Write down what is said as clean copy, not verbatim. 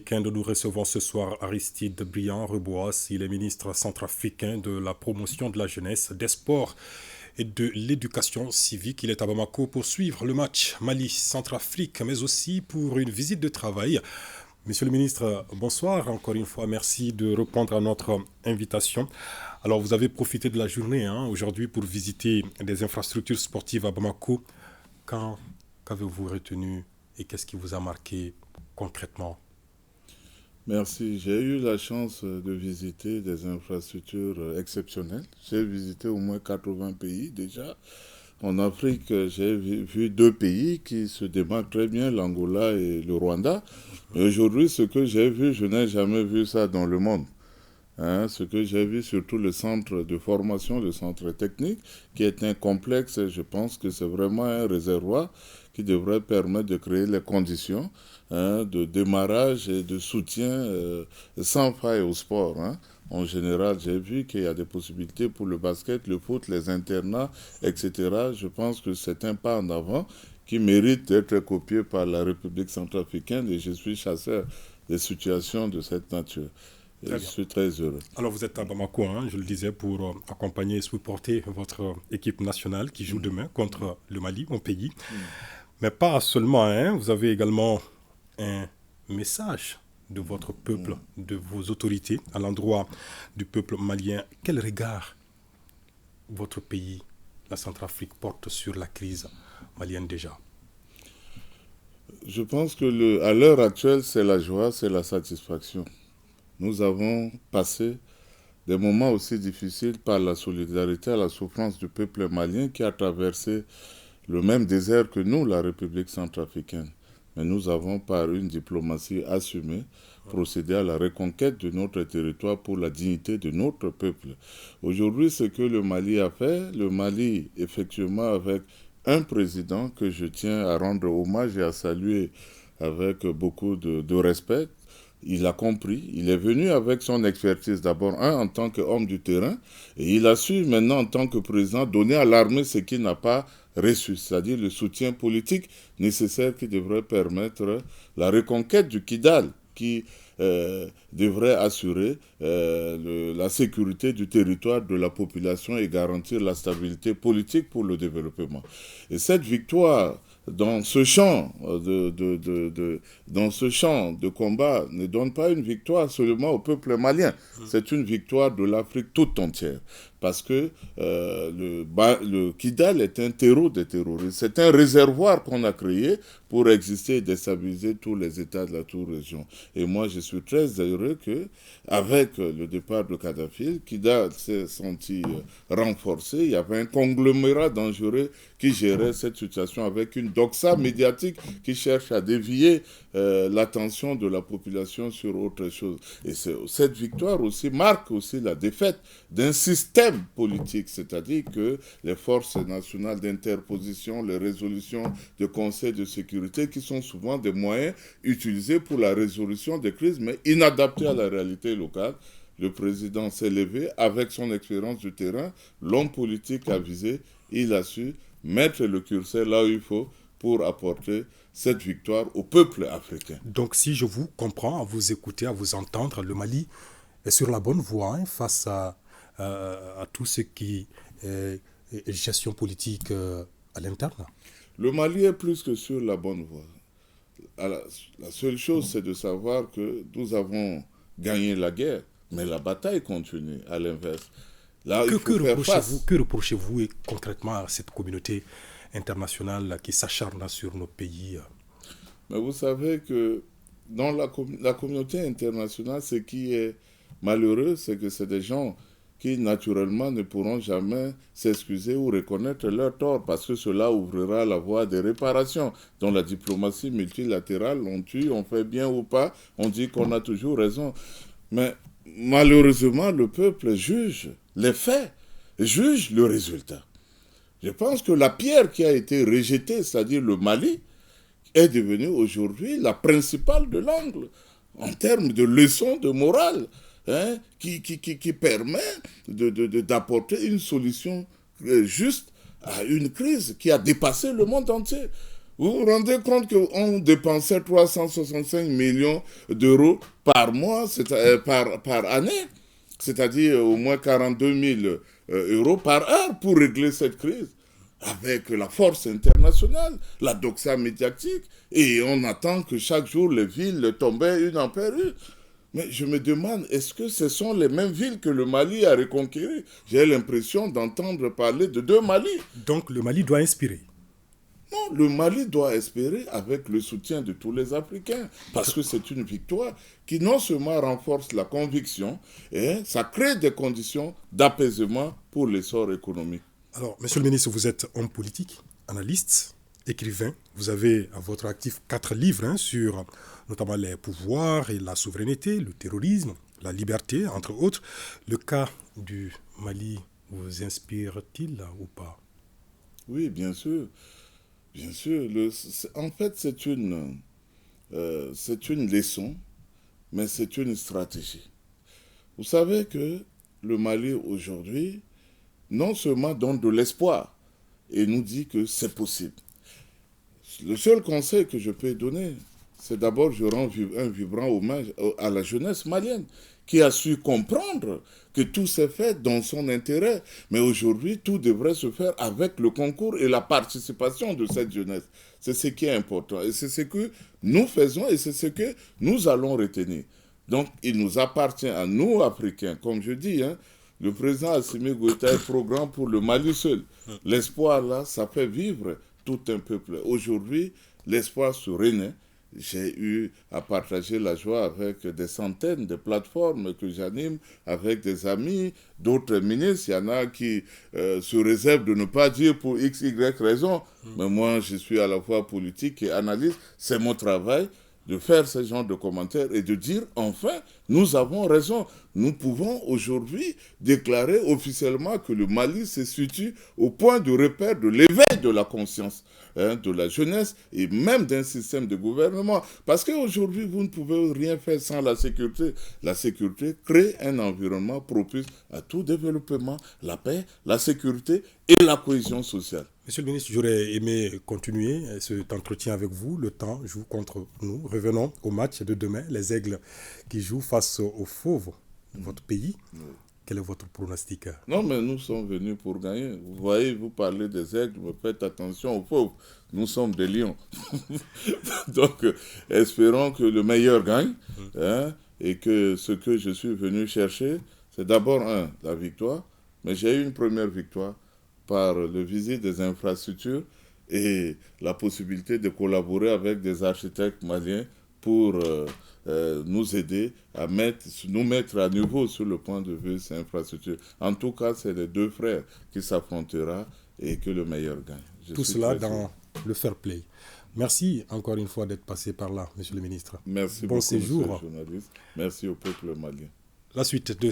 Week-end, nous recevons ce soir Aristide Briand-Rebois. Il est ministre centrafricain de la promotion de la jeunesse, des sports et de l'éducation civique. Il est à Bamako pour suivre le match Mali-Centrafrique, mais aussi pour une visite de travail. Monsieur le ministre, bonsoir. Encore une fois, merci de répondre à notre invitation. Alors, vous avez profité de la journée aujourd'hui pour visiter des infrastructures sportives à Bamako. Qu'avez-vous retenu et qu'est-ce qui vous a marqué concrètement? Merci. J'ai eu la chance de visiter des infrastructures exceptionnelles. J'ai visité au moins 80 pays déjà. En Afrique, j'ai vu deux pays qui se démarquent très bien, l'Angola et le Rwanda. Et aujourd'hui, ce que j'ai vu, je n'ai jamais vu ça dans le monde. Ce que j'ai vu, surtout le centre de formation, le centre technique, qui est un complexe, je pense que c'est vraiment un réservoir qui devrait permettre de créer les conditions de démarrage et de soutien sans faille au sport. En général, j'ai vu qu'il y a des possibilités pour le basket, le foot, les internats, etc. Je pense que c'est un pas en avant qui mérite d'être copié par la République centrafricaine et je suis chasseur des situations de cette nature. Je suis très heureux. Alors vous êtes à Bamako, je le disais, pour accompagner et supporter votre équipe nationale qui joue demain contre le Mali, mon pays. Mais pas seulement, vous avez également un message de votre peuple, de vos autorités à l'endroit du peuple malien. Quel regard votre pays, la Centrafrique, porte sur la crise malienne déjà? Je pense que à l'heure actuelle, c'est la joie, c'est la satisfaction. Nous avons passé des moments aussi difficiles par la solidarité à la souffrance du peuple malien qui a traversé le même désert que nous, la République centrafricaine. Mais nous avons, par une diplomatie assumée, procédé à la reconquête de notre territoire pour la dignité de notre peuple. Aujourd'hui, ce que le Mali a fait, le Mali, effectivement, avec un président que je tiens à rendre hommage et à saluer avec beaucoup de respect, il a compris, il est venu avec son expertise d'abord, en tant qu'homme du terrain, et il a su maintenant en tant que président donner à l'armée ce qu'il n'a pas reçu, c'est-à-dire le soutien politique nécessaire qui devrait permettre la reconquête du Kidal, qui devrait assurer la sécurité du territoire, de la population et garantir la stabilité politique pour le développement. Et cette victoire dans ce champ dans ce champ de combat ne donne pas une victoire seulement au peuple malien, c'est une victoire de l'Afrique toute entière. Parce que le Kidal est un terreau des terroristes. C'est un réservoir qu'on a créé pour exister et déstabiliser tous les États de la sous-région. Et moi, je suis très heureux qu'avec le départ de Kadhafi, Kidal s'est senti renforcé. Il y avait un conglomérat dangereux qui gérait cette situation avec une doxa médiatique qui cherche à dévier l'attention de la population sur autre chose. Et cette victoire aussi marque aussi la défaite d'un système politique, c'est-à-dire que les forces nationales d'interposition, les résolutions de conseil de sécurité, qui sont souvent des moyens utilisés pour la résolution des crises, mais inadaptés à la réalité locale. Le président s'est levé avec son expérience du terrain, l'homme politique avisé, il a su mettre le curseur là où il faut pour apporter cette victoire au peuple africain. Donc si je vous comprends, à vous écouter, à vous entendre, le Mali est sur la bonne voie face à tout ce qui est gestion politique à l'interne. Le Mali est plus que sur la bonne voie. La seule chose, c'est de savoir que nous avons gagné la guerre, mais la bataille continue à l'inverse. Là, Que reprochez-vous concrètement à cette communauté internationale qui s'acharne sur nos pays? Mais vous savez que dans la communauté internationale, ce qui est malheureux, c'est que c'est des gens qui, naturellement, ne pourront jamais s'excuser ou reconnaître leur tort, parce que cela ouvrira la voie des réparations. Dans la diplomatie multilatérale, on tue, on fait bien ou pas, on dit qu'on a toujours raison. Mais malheureusement, le peuple juge les faits, juge le résultat. Je pense que la pierre qui a été rejetée, c'est-à-dire le Mali, est devenue aujourd'hui la principale de l'angle en termes de leçon de morale, qui permet d'apporter une solution juste à une crise qui a dépassé le monde entier. Vous vous rendez compte qu'on dépensait 365 millions d'euros par mois, par année, c'est-à-dire au moins 42 000 euros par heure pour régler cette crise, avec la force internationale, la doxa médiatique, et on attend que chaque jour les villes tombaient une après une. Mais je me demande, est-ce que ce sont les mêmes villes que le Mali a reconquéries? J'ai l'impression d'entendre parler de deux Mali. Donc le Mali doit inspirer. Non, le Mali doit espérer avec le soutien de tous les Africains, parce que c'est une victoire qui non seulement renforce la conviction, et ça crée des conditions d'apaisement pour l'essor économique. Alors, monsieur le ministre, vous êtes homme politique, analyste, écrivain. Vous avez à votre actif 4 livres sur notamment les pouvoirs et la souveraineté, le terrorisme, la liberté, entre autres. Le cas du Mali vous inspire-t-il ou pas? Oui, bien sûr. Bien sûr. En fait, c'est une leçon, mais c'est une stratégie. Vous savez que le Mali aujourd'hui, non seulement donne de l'espoir et nous dit que c'est possible. Le seul conseil que je peux donner, c'est d'abord je rends un vibrant hommage à la jeunesse malienne qui a su comprendre que tout s'est fait dans son intérêt. Mais aujourd'hui, tout devrait se faire avec le concours et la participation de cette jeunesse. C'est ce qui est important. Et c'est ce que nous faisons et c'est ce que nous allons retenir. Donc, il nous appartient à nous, Africains, comme je dis, le président Assimi Goïta est programme pour le Mali seul. L'espoir, là, ça fait vivre tout un peuple. Aujourd'hui, l'espoir se renaît. J'ai eu à partager la joie avec des centaines de plateformes que j'anime, avec des amis, d'autres ministres. Il y en a qui se réservent de ne pas dire pour X, Y raison. Mais moi, je suis à la fois politique et analyste. C'est mon travail de faire ce genre de commentaires et de dire, enfin, nous avons raison. Nous pouvons aujourd'hui déclarer officiellement que le Mali se situe au point de repère de l'éveil de la conscience, de la jeunesse et même d'un système de gouvernement. Parce qu'aujourd'hui, vous ne pouvez rien faire sans la sécurité. La sécurité crée un environnement propice à tout développement, la paix, la sécurité et la cohésion sociale. Monsieur le ministre, j'aurais aimé continuer cet entretien avec vous. Le temps joue contre nous. Revenons au match de demain. Les Aigles qui jouent face aux Fauves de votre pays. Quel est votre pronostic? Non, mais nous sommes venus pour gagner. Vous voyez, vous parlez des aigles, mais faites attention aux pauvres. Nous sommes des lions. Donc, espérons que le meilleur gagne. Et que ce que je suis venu chercher, c'est d'abord, la victoire. Mais j'ai eu une première victoire par le visite des infrastructures et la possibilité de collaborer avec des architectes maliens pour nous aider à nous mettre à niveau sur le point de vue ces infrastructures. En tout cas, c'est les deux frères qui s'affronteront et que le meilleur gagne. Tout cela dans le fair play. Merci encore une fois d'être passé par là, monsieur le ministre. Merci bon beaucoup, séjour. monsieur le journaliste. Merci au peuple malien. La suite de